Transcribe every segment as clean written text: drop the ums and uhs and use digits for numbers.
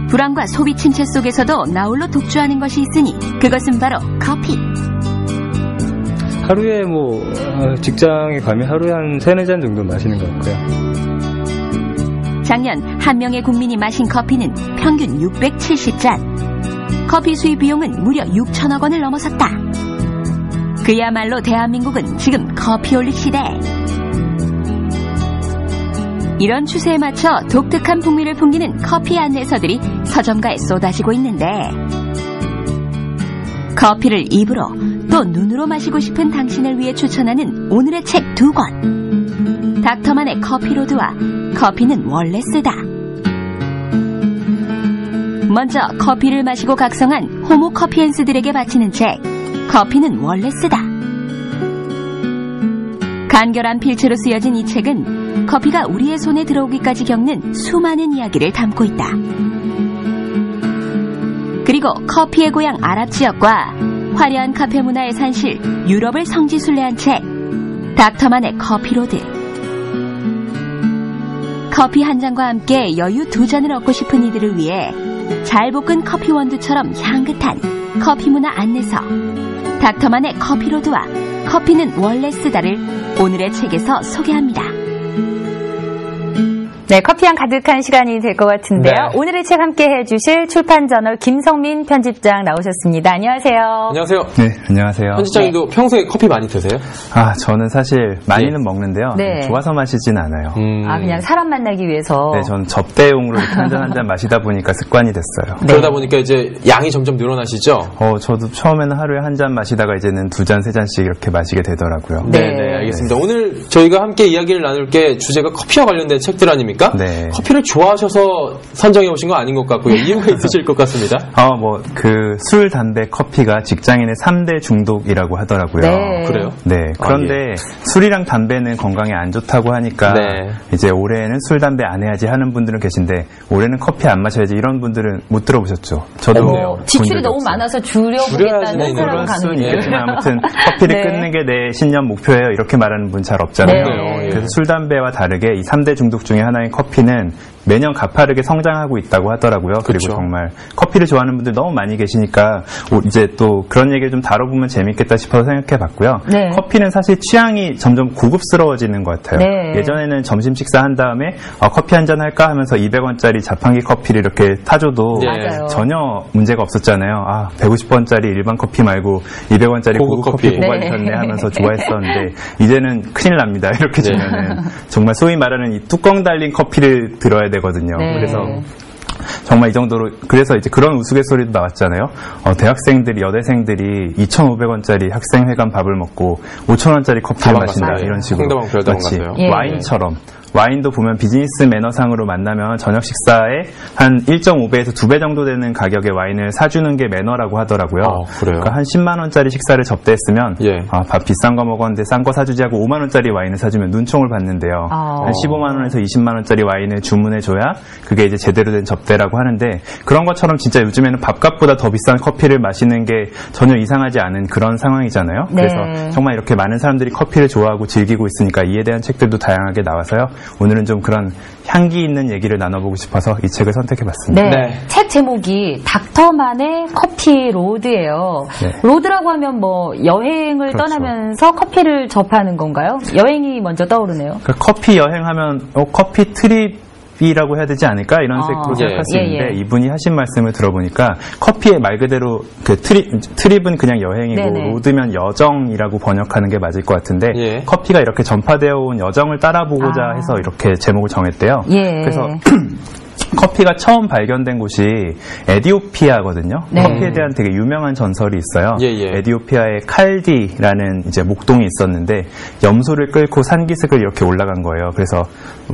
불안과 소비 침체 속에서도 나홀로 독주하는 것이 있으니 그것은 바로 커피. 하루에 직장에 가면 하루에 한 3-4잔 정도 마시는 것 같고요. 작년 한 명의 국민이 마신 커피는 평균 670잔. 커피 수입 비용은 무려 6천억 원을 넘어섰다. 그야말로 대한민국은 지금 커피올릭 시대. 이런 추세에 맞춰 독특한 풍미를 풍기는 커피 안내서들이 서점가에 쏟아지고 있는데 커피를 입으로 또 눈으로 마시고 싶은 당신을 위해 추천하는 오늘의 책 2권. 닥터만의 커피로드와 커피는 원래 쓰다. 먼저 커피를 마시고 각성한 호모 커피엔스들에게 바치는 책 커피는 원래 쓰다. 간결한 필체로 쓰여진 이 책은 커피가 우리의 손에 들어오기까지 겪는 수많은 이야기를 담고 있다. 그리고 커피의 고향 아랍 지역과 화려한 카페 문화의 산실 유럽을 성지순례한 책 닥터만의 커피로드. 커피 한 잔과 함께 여유 2잔을 얻고 싶은 이들을 위해 잘 볶은 커피 원두처럼 향긋한 커피 문화 안내서 닥터만의 커피로드와 커피는 원래 쓰다를 오늘의 책에서 소개합니다. 네, 커피향 가득한 시간이 될 것 같은데요. 네. 오늘의 책 함께 해주실 출판저널 김성민 편집장 나오셨습니다. 안녕하세요. 안녕하세요. 네, 안녕하세요. 편집장님도 평소에 커피 많이 드세요? 저는 사실 많이는 먹는데요. 네. 좋아서 마시진 않아요. 그냥 사람 만나기 위해서. 네, 저는 접대용으로 이렇게 한 잔 마시다 보니까 습관이 됐어요. 네. 그러다 보니까 이제 양이 점점 늘어나시죠? 저도 처음에는 하루에 한 잔 마시다가 이제는 2잔, 3잔씩 이렇게 마시게 되더라고요. 네, 알겠습니다. 오늘 저희가 함께 이야기를 나눌 게 주제가 커피와 관련된 책들 아닙니까? 네. 커피를 좋아하셔서 선정해 오신 거 아닌 것 같고요. 이유가 있으실 것 같습니다. 술, 담배, 커피가 직장인의 3대 중독이라고 하더라고요. 네. 그래요? 네. 그런데 술이랑 담배는 건강에 안 좋다고 하니까 네. 이제 올해는 술, 담배 안 해야지 하는 분들은 계신데 올해는 커피 안 마셔야지 이런 분들은 못 들어보셨죠. 저도 지출이 너무 많아서 줄여보겠다는 사람은 그럴 수는 가는데. 있겠지만 아무튼 커피를 네. 끊는 게 내 신년 목표예요. 이렇게 말하는 분 잘 없잖아요. 네. 그래서 술, 담배와 다르게 이 3대 중독 중에 하나인 커피는 매년 가파르게 성장하고 있다고 하더라고요. 그리고 그렇죠. 정말 커피를 좋아하는 분들 너무 많이 계시니까 이제 또 그런 얘기를 좀 다뤄보면 재밌겠다 싶어서 생각해봤고요. 네. 커피는 사실 취향이 점점 고급스러워지는 것 같아요. 네. 예전에는 점심 식사한 다음에 커피 한잔 할까 하면서 200원짜리 자판기 커피를 이렇게 타줘도 맞아요. 전혀 문제가 없었잖아요. 150원짜리 일반 커피 말고 200원짜리 고급 커피 네. 뽑아주셨네 하면서 좋아했었는데 이제는 큰일 납니다. 이렇게 주면은 정말 소위 말하는 이 뚜껑 달린 커피를 들어야 되거든요. 네. 그래서 정말 이 정도로 그래서 이제 그런 우스갯소리도 나왔잖아요. 대학생들이 여대생들이 2,500원짜리 학생회관 밥을 먹고 5,000원짜리 커피를 마신다 이런 식으로 홍대방 별다방 마치 갔어요. 예. 와인처럼. 와인도 보면 비즈니스 매너상으로 만나면 저녁 식사에 한 1.5배에서 2배 정도 되는 가격의 와인을 사주는 게 매너라고 하더라고요. 그래요? 그러니까 한 10만 원짜리 식사를 접대했으면 예. 밥 비싼 거 먹었는데 싼 거 사주지 하고 5만 원짜리 와인을 사주면 눈총을 받는데요. 한 15만 원에서 20만 원짜리 와인을 주문해줘야 그게 이제 제대로 된 접대라고 하는데 그런 것처럼 진짜 요즘에는 밥값보다 더 비싼 커피를 마시는 게 전혀 이상하지 않은 그런 상황이잖아요. 네. 그래서 정말 이렇게 많은 사람들이 커피를 좋아하고 즐기고 있으니까 이에 대한 책들도 다양하게 나와서요. 오늘은 좀 그런 향기 있는 얘기를 나눠보고 싶어서 이 책을 선택해봤습니다. 네. 네. 책 제목이 닥터만의 커피 로드예요. 네. 로드라고 하면 여행을 그렇죠. 떠나면서 커피를 접하는 건가요? 여행이 먼저 떠오르네요. 그러니까 커피 여행하면 커피 트립이라고 해야 되지 않을까 이런 색으로 생각할 수 있는데 이분이 하신 말씀을 들어보니까 커피의 말 그대로 그 트립은 그냥 여행이고 네네. 로드면 여정이라고 번역하는 게 맞을 것 같은데 예. 커피가 이렇게 전파되어 온 여정을 따라보고자 해서 이렇게 제목을 정했대요. 예. 그래서 커피가 처음 발견된 곳이 에디오피아거든요. 네. 커피에 대한 되게 유명한 전설이 있어요. 예, 예. 에디오피아의 칼디라는 이제 목동이 있었는데 염소를 끌고 산기슭을 이렇게 올라간 거예요. 그래서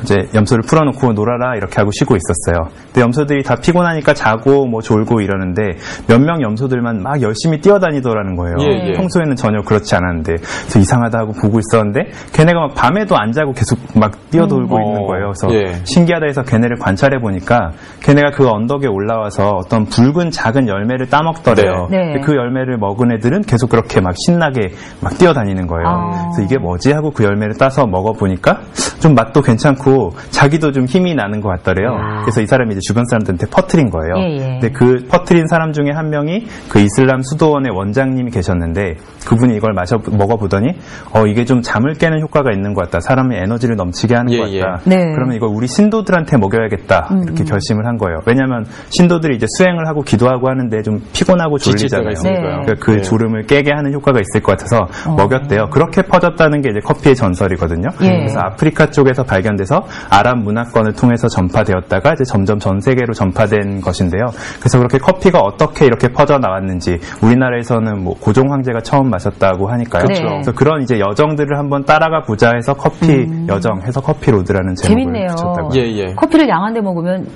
이제 염소를 풀어놓고 놀아라 이렇게 하고 쉬고 있었어요. 근데 염소들이 다 피곤하니까 자고 졸고 이러는데 몇 명 염소들만 막 열심히 뛰어다니더라는 거예요. 예, 예. 평소에는 전혀 그렇지 않았는데 그래서 이상하다 하고 보고 있었는데 걔네가 막 밤에도 안 자고 계속 막 뛰어돌고 있는 거예요. 그래서 예. 신기하다 해서 걔네를 관찰해 보니까 보니까 걔네가 그 언덕에 올라와서 어떤 붉은 작은 열매를 따먹더래요. 네. 그 열매를 먹은 애들은 계속 그렇게 막 신나게 막 뛰어다니는 거예요. 그래서 이게 뭐지 하고 그 열매를 따서 먹어보니까 좀 맛도 괜찮고 자기도 좀 힘이 나는 것 같더래요. 그래서 이 사람이 이제 주변 사람들한테 퍼뜨린 거예요. 근데 그 퍼뜨린 사람 중에 한 명이 그 이슬람 수도원의 원장님이 계셨는데 그분이 이걸 먹어보더니 이게 좀 잠을 깨는 효과가 있는 것 같다. 사람의 에너지를 넘치게 하는 것 같다. 그러면 이걸 우리 신도들한테 먹여야겠다. 이렇게 결심을 한 거예요. 왜냐하면 신도들이 이제 수행을 하고 기도하고 하는데 좀 피곤하고 졸리잖아요. 그러니까 그 졸음을 깨게 하는 효과가 있을 것 같아서 먹였대요. 그렇게 퍼졌다는 게 이제 커피의 전설이거든요. 그래서 아프리카 쪽에서 발견돼서 아랍 문화권을 통해서 전파되었다가 이제 점점 전 세계로 전파된 것인데요. 그래서 그렇게 커피가 어떻게 이렇게 퍼져 나왔는지 우리나라에서는 뭐 고종 황제가 처음 마셨다고 하니까요. 그래서 그런 이제 여정들을 한번 따라가 보자 해서 커피 여정 해서 커피 로드라는 제목을 재밌네요. 붙였다고요. 커피를 양한테 먹으면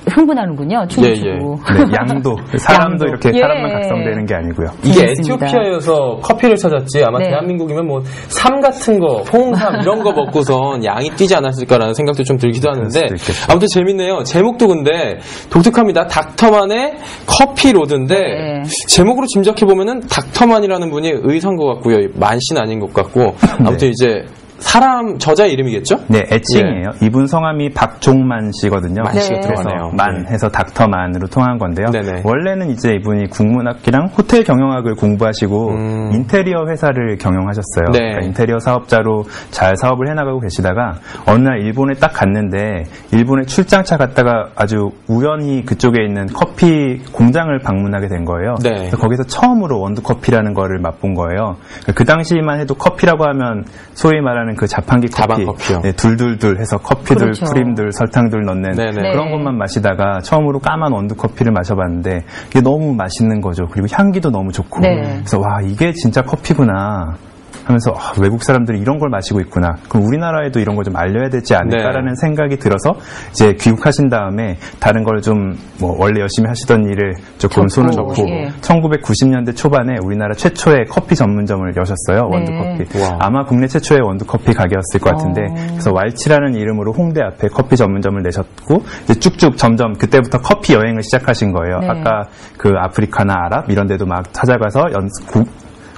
흥분하는군요. 춤을 추고. 네, 양도 사람도 양도. 이렇게 사람만 각성되는 게 아니고요. 이게 재밌습니다. 에티오피아여서 커피를 찾았지 아마 대한민국이면 뭐 삶 같은 거, 홍삼 이런 거 먹고선 양이 뛰지 않았을까라는 생각도 좀 들기도 하는데 아무튼 재밌네요. 제목도 근데 독특합니다. 닥터만의 커피 로드인데 제목으로 짐작해 보면은 닥터만이라는 분이 의사인 것 같고요. 만씨는 아닌 것 같고 아무튼 이제 사람 저자의 이름이겠죠? 네, 애칭이에요. 이분 성함이 박종만 씨거든요. 만 씨가 들어가네요. 만 해서 닥터만으로 통한 건데요. 네네. 원래는 이제 이분이 국문학기랑 호텔 경영학을 공부하시고 인테리어 회사를 경영하셨어요. 그러니까 인테리어 사업자로 잘 사업을 해나가고 계시다가 어느 날 일본에 딱 갔는데 일본에 출장차 갔다가 아주 우연히 그쪽에 있는 커피 공장을 방문하게 된 거예요. 그래서 거기서 처음으로 원두커피라는 거를 맛본 거예요. 그 당시만 해도 커피라고 하면 소위 말하는 그 자판기 커피, 네, 둘둘둘 해서 커피들, 프림들, 설탕들 넣는 그런 것만 마시다가 처음으로 까만 원두 커피를 마셔봤는데 이게 너무 맛있는 거죠. 그리고 향기도 너무 좋고 그래서 와 이게 진짜 커피구나 하면서 외국 사람들이 이런 걸 마시고 있구나. 그럼 우리나라에도 이런 걸 좀 알려야 되지 않을까라는 생각이 들어서 이제 귀국하신 다음에 다른 걸 좀 뭐 원래 열심히 하시던 일을 조금 손을 놓고 1990년대 초반에 우리나라 최초의 커피 전문점을 여셨어요. 원두커피. 아마 국내 최초의 원두커피 가게였을 것 같은데 그래서 왈치라는 이름으로 홍대 앞에 커피 전문점을 내셨고 이제 쭉쭉 점점 그때부터 커피 여행을 시작하신 거예요. 아까 그 아프리카나 아랍 이런 데도 막 찾아가서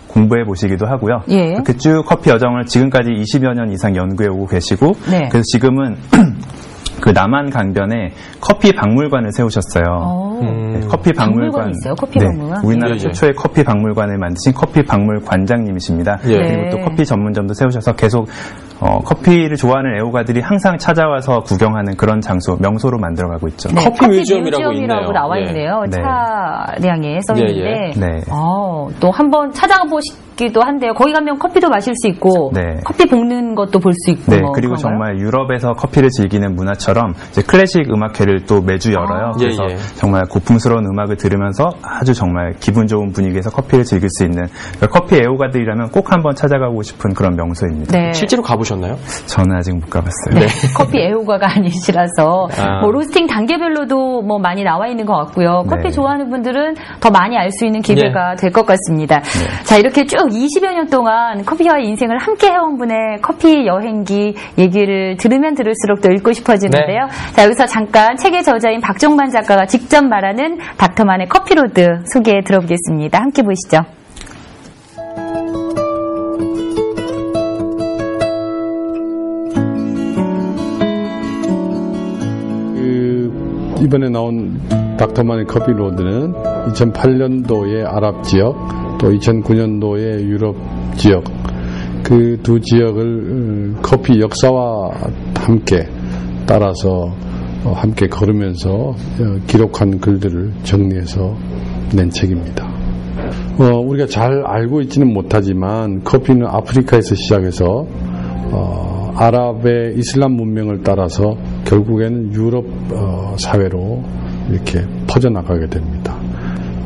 공부해 보시기도 하고요. 그렇게 쭉 커피 여정을 지금까지 20여 년 이상 연구해 오고 계시고 그래서 지금은 그 남한 강변에 커피 박물관을 세우셨어요. 커피 박물관 있어요? 커피 박물관? 우리나라 최초의 커피 박물관을 만드신 커피 박물관장님이십니다. 그리고 또 커피 전문점도 세우셔서 계속 커피를 좋아하는 애호가들이 항상 찾아와서 구경하는 그런 장소, 명소로 만들어가고 있죠. 커피 뮤지엄이라고 있네요. 나와 있네요. 차량에 써 있는데 또 한번 찾아가 보시기도 한데요. 거기 가면 커피도 마실 수 있고 커피 볶는 것도 볼 수 있고 그리고 정말 유럽에서 커피를 즐기는 문화처럼 이제 클래식 음악회를 또 매주 열어요. 그래서 정말 고풍스러운 음악을 들으면서 아주 정말 기분 좋은 분위기에서 커피를 즐길 수 있는 커피 애호가들이라면 꼭 한번 찾아가고 싶은 그런 명소입니다. 실제로 가보셨나요? 저는 아직 못 가봤어요. 커피 애호가가 아니시라서 뭐 로스팅 단계별로도 뭐 많이 나와 있는 것 같고요. 커피 좋아하는 분들은 더 많이 알 수 있는 기회가 될 것 같습니다. 자, 이렇게 쭉 20여 년 동안 커피와 인생을 함께 해온 분의 커피 여행기 얘기를 들으면 들을수록 또 읽고 싶어지는데요. 자, 여기서 잠깐 책의 저자인 박종만 작가가 직접 말하는 닥터만의 커피로드 소개 들어보겠습니다. 함께 보시죠. 이번에 나온 닥터만의 커피 로드는 2008년도의 아랍 지역 또 2009년도의 유럽 지역 그 두 지역을 커피 역사와 함께 따라서 함께 걸으면서 기록한 글들을 정리해서 낸 책입니다. 우리가 잘 알고 있지는 못하지만 커피는 아프리카에서 시작해서 아랍의 이슬람 문명을 따라서 결국에는 유럽 사회로 이렇게 퍼져나가게 됩니다.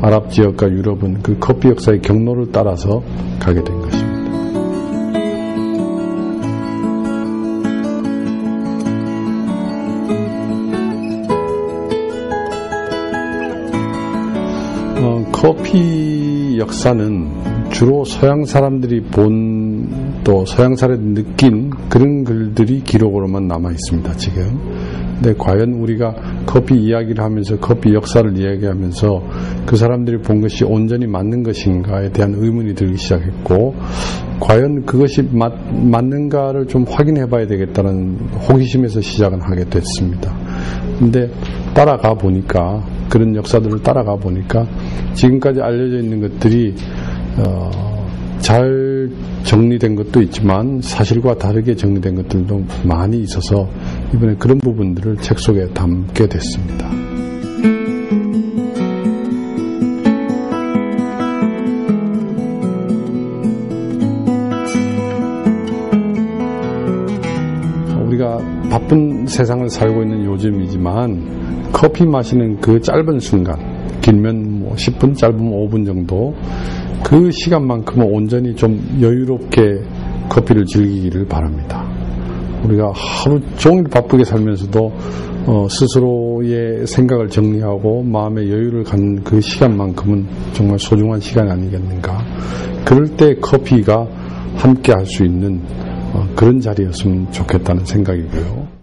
아랍 지역과 유럽은 그 커피 역사의 경로를 따라서 가게 된 것입니다. 커피 역사는 주로 서양 사람들이 본 또 서양사를 느낀 그런 글들이 기록으로만 남아 있습니다, 지금. 근데 과연 우리가 커피 이야기를 하면서 커피 역사를 이야기하면서 그 사람들이 본 것이 온전히 맞는 것인가에 대한 의문이 들기 시작했고, 과연 그것이 맞는가를 좀 확인해 봐야 되겠다는 호기심에서 시작은 하게 됐습니다. 근데 따라가 보니까, 그런 역사들을 따라가 보니까 지금까지 알려져 있는 것들이 잘 정리된 것도 있지만 사실과 다르게 정리된 것들도 많이 있어서 이번에 그런 부분들을 책 속에 담게 됐습니다. 우리가 바쁜 세상을 살고 있는 요즘이지만 커피 마시는 그 짧은 순간, 길면 뭐 10분, 짧으면 5분 정도, 그 시간만큼은 온전히 좀 여유롭게 커피를 즐기기를 바랍니다. 우리가 하루 종일 바쁘게 살면서도 스스로의 생각을 정리하고 마음의 여유를 갖는 그 시간만큼은 정말 소중한 시간이 아니겠는가. 그럴 때 커피가 함께 할 수 있는 그런 자리였으면 좋겠다는 생각이고요.